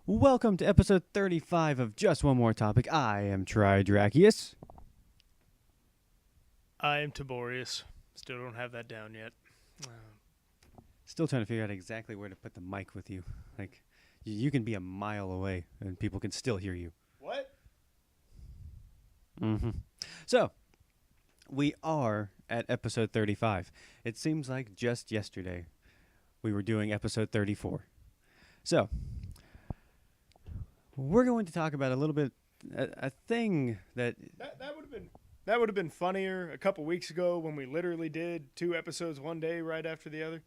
Welcome to episode 35 of Just One More Topic. I am Tridrachius. I am Tiborius. Still don't have that down yet. Still trying to figure out exactly where to put the mic with you. Like, you can be a mile away and people can still hear you. What? So, we are at episode 35. It seems like just yesterday we were doing episode 34. So, we're going to talk about a little bit a thing that That would have been funnier a couple weeks ago when we literally did 2 episodes one day right after the other.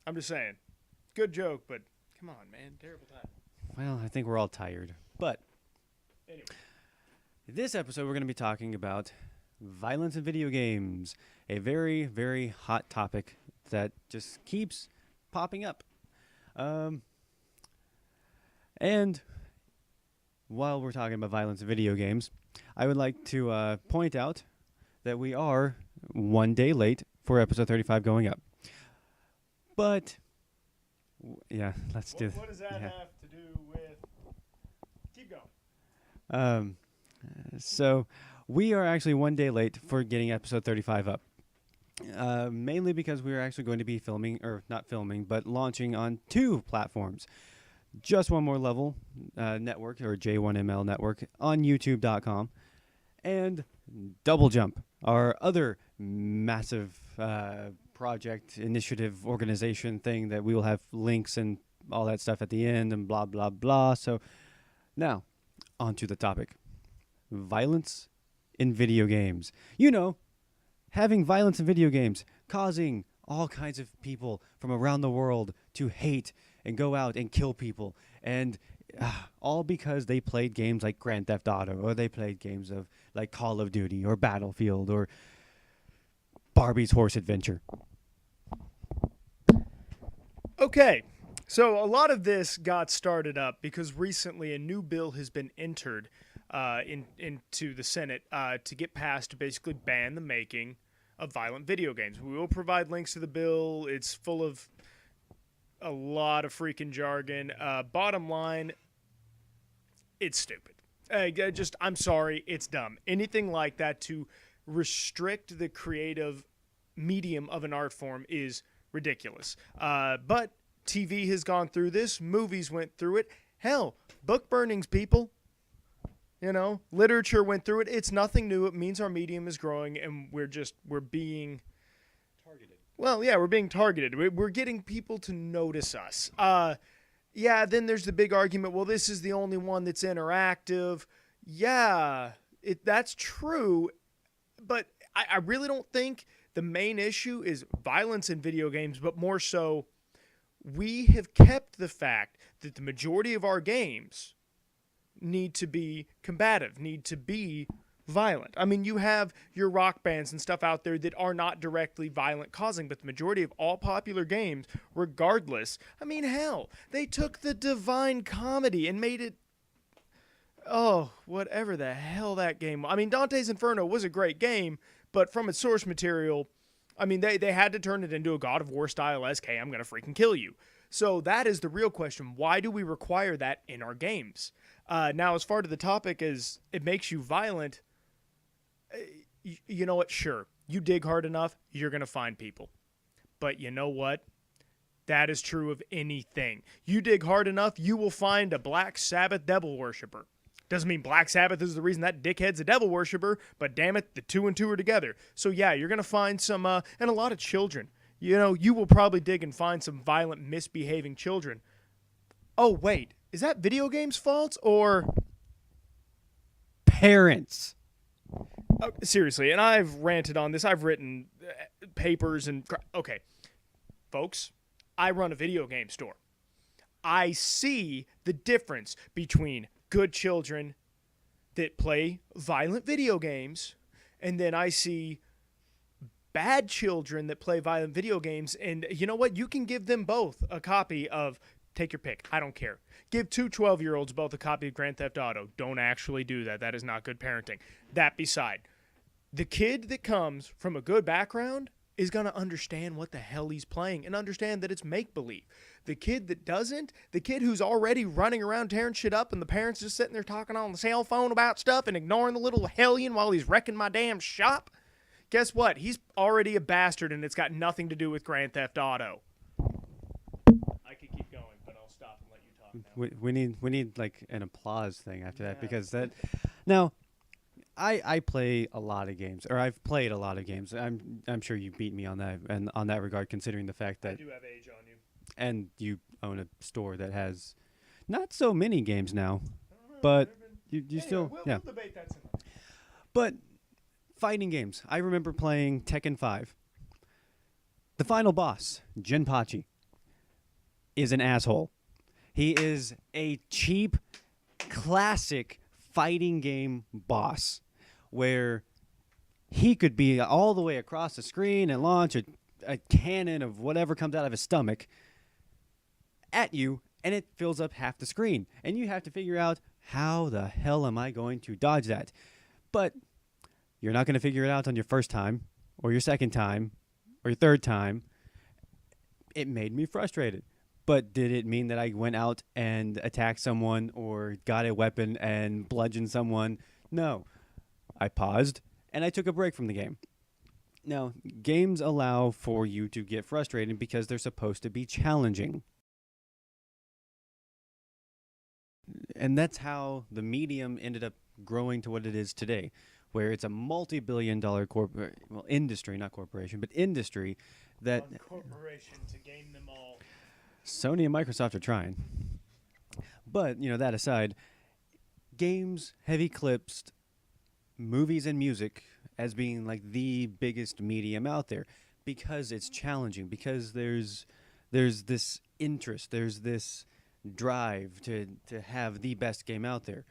I'm just saying. Good joke, but come on, man. Terrible time. well, I think we're all tired. But Anyway. this episode we're going to be talking about violence in video games, a very, very hot topic that just keeps popping up. And while we're talking about violence in video games, I would like to point out that we are one day late for episode 35 going up. But, yeah, let's do What does that yeah. have to do with... Keep going. So we are actually one day late for getting episode 35 up. Mainly because we are actually going to be filming, or not filming, but launching on 2 platforms. Just One More Level network, or J1ML network, on YouTube.com. And Double Jump, our other massive project, initiative, organization thing that we will have links and all that stuff at the end and blah, blah, blah. So now, on to the topic. Violence in video games. You know, having violence in video games, causing all kinds of people from around the world to hate and go out and kill people. And all because they played games like Grand Theft Auto, or they played games of like Call of Duty or Battlefield or Barbie's Horse Adventure. Okay, so a lot of this got started up because recently a new bill has been entered into the Senate to get passed to basically ban the making of violent video games. We will provide links to the bill. It's full of a lot of freaking jargon. Bottom line, it's stupid. I'm sorry, it's dumb. Anything like that to restrict the creative medium of an art form is ridiculous. But TV has gone through this. Movies went through it. Hell, book burnings, people. You know, literature went through it. It's nothing new. It means our medium is growing, and we're being Targeted. well, yeah, we're being targeted. We're getting people to notice us. Yeah, then there's the big argument, well, this is the only one that's interactive. Yeah, that's true, but I really don't think the main issue is violence in video games, but more so we have kept the fact that the majority of our games need to be combative, need to be violent. I mean, you have your rock bands and stuff out there that are not directly violent causing, but the majority of all popular games, regardless, I mean, hell, they took the Divine Comedy and made it, oh, whatever the hell that game was. I mean, Dante's Inferno was a great game, but from its source material, I mean, they had to turn it into a God of War style SK, I'm going to freaking kill you. So that is the real question. Why do we require that in our games? Now, as far to the topic as it makes you violent, you know what? Sure, you dig hard enough, you're going to find people. But you know what? That is true of anything. You dig hard enough, you will find a Black Sabbath devil worshiper. Doesn't mean Black Sabbath is the reason that dickhead's a devil worshiper, but damn it, the 2 and 2 are together. So yeah, you're going to find some, and a lot of children. You know, you will probably dig and find some violent, misbehaving children. Oh, wait, is that video games' fault or... Parents. Seriously, and I've ranted on this. I've written papers and... Okay, folks, I run a video game store. I see the difference between good children that play violent video games, and then I see bad children that play violent video games, and you know what? You can give them both a copy of... Take your pick. I don't care. Give 2 12-year-olds both a copy of Grand Theft Auto. Don't actually do that. That is not good parenting. That beside, the kid that comes from a good background is going to understand what the hell he's playing and understand that it's make-believe. The kid that doesn't, the kid who's already running around tearing shit up and the parents just sitting there talking on the cell phone about stuff and ignoring the little hellion while he's wrecking my damn shop, guess what? He's already a bastard and it's got nothing to do with Grand Theft Auto. I could keep going, but I'll stop and let you talk now. We need like an applause thing after that, because that now I play a lot of games, or I've played a lot of games. I'm sure you beat me on that, and on that regard, considering the fact that I do have age on you. and you own a store that has not so many games now, but you still We'll debate that some more. But fighting games, I remember playing Tekken 5. The final boss, Jinpachi, is an asshole. He is a cheap, classic fighting game boss where he could be all the way across the screen and launch a cannon of whatever comes out of his stomach at you, and it fills up half the screen. And you have to figure out, how the hell am I going to dodge that? But you're not going to figure it out on your first time, or your second time, or your third time. It made me frustrated. But did it mean that I went out and attacked someone or got a weapon and bludgeoned someone? No. I paused and I took a break from the game. Now, games allow for you to get frustrated because they're supposed to be challenging. And that's how the medium ended up growing to what it is today, where it's a multi-billion-dollar industry, not corporation, but industry that One corporation to game them all. Sony and Microsoft are trying. But, that aside, games have eclipsed movies and music as being like the biggest medium out there because it's challenging, because there's this interest, there's this drive to have the best game out there.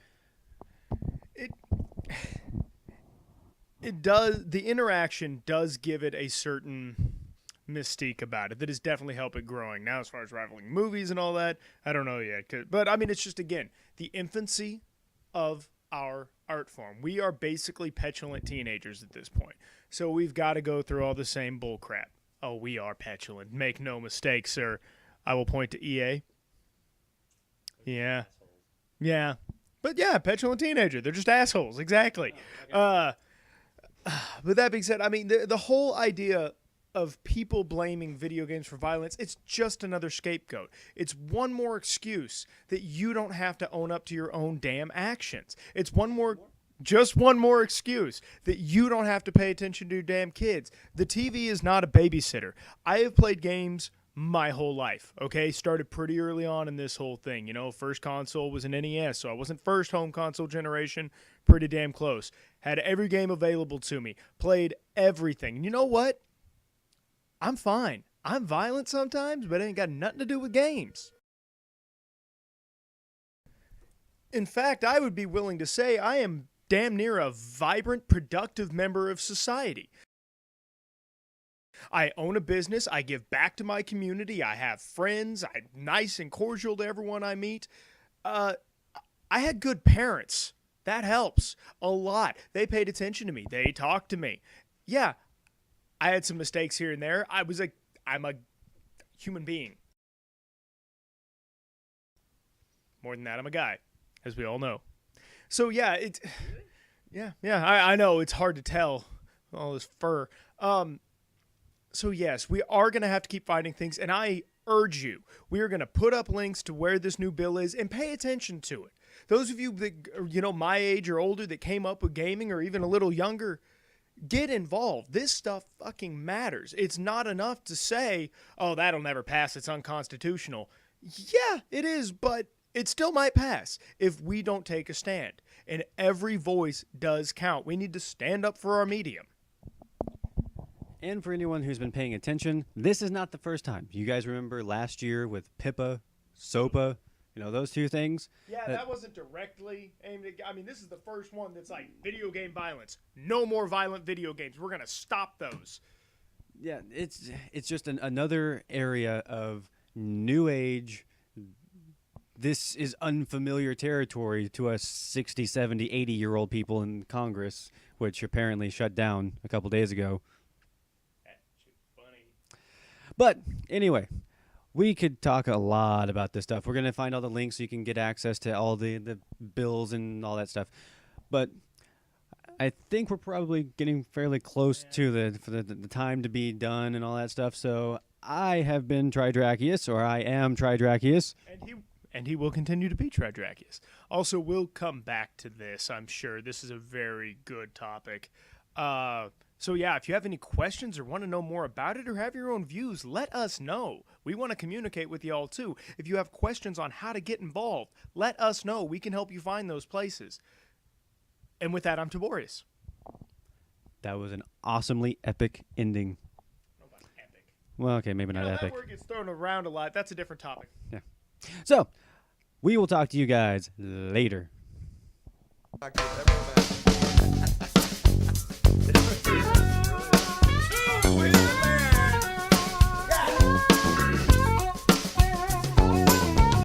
It does, the interaction does give it a certain mystique about it that has definitely helped it growing. Now, as far as rivaling movies and all that, I don't know yet. But, I mean, it's just, again, the infancy of our art form. We are basically petulant teenagers at this point. So we've got to go through all the same bull crap. Oh, we are petulant. Make no mistake, sir. I will point to EA. Yeah. Yeah. But, yeah, petulant teenager. They're just assholes. Exactly. But that being said, I mean, the whole idea of people blaming video games for violence, it's just another scapegoat. It's one more excuse that you don't have to own up to your own damn actions. It's just one more excuse that you don't have to pay attention to your damn kids. The TV is not a babysitter. I have played games my whole life, okay? Started pretty early on in this whole thing. First console was an NES, so I wasn't first home console generation, pretty damn close. Had every game available to me. Played everything. And you know what? I'm fine. I'm violent sometimes, but it ain't got nothing to do with games. In fact, I would be willing to say I am damn near a vibrant, productive member of society. I own a business. I give back to my community. I have friends. I'm nice and cordial to everyone I meet. I had good parents. That helps a lot. They paid attention to me. They talked to me. Yeah, I had some mistakes here and there. I'm a human being. More than that, I'm a guy, as we all know. So yeah, I know it's hard to tell all this fur. So yes, we are going to have to keep fighting things, and I urge you, we are going to put up links to where this new bill is and pay attention to it. Those of you that, my age or older that came up with gaming, or even a little younger, get involved. This stuff fucking matters. It's not enough to say, oh, that'll never pass, it's unconstitutional. Yeah, it is, but it still might pass if we don't take a stand. And every voice does count. We need to stand up for our medium. And for anyone who's been paying attention, this is not the first time. You guys remember last year with Pippa, SOPA, those two things? Yeah, that wasn't directly aimed at... this is the first one that's like video game violence. No more violent video games. We're going to stop those. Yeah, it's just another area of new age. This is unfamiliar territory to us 60, 70, 80-year-old people in Congress, which apparently shut down a couple days ago. But anyway, we could talk a lot about this stuff. We're going to find all the links so you can get access to all the bills and all that stuff. But I think we're probably getting fairly close to the time to be done and all that stuff. So I have been Tridrachius, or I am Tridrachius. And he will continue to be Tridrachius. Also, we'll come back to this, I'm sure. This is a very good topic. So yeah, if you have any questions or want to know more about it or have your own views, let us know. We want to communicate with y'all too. If you have questions on how to get involved, let us know. We can help you find those places. And with that, I'm Tiborius. That was an awesomely epic ending. Nobody epic. Well, okay, maybe not That epic. word gets thrown around a lot. That's a different topic. Yeah. So, we will talk to you guys later. Back to every man.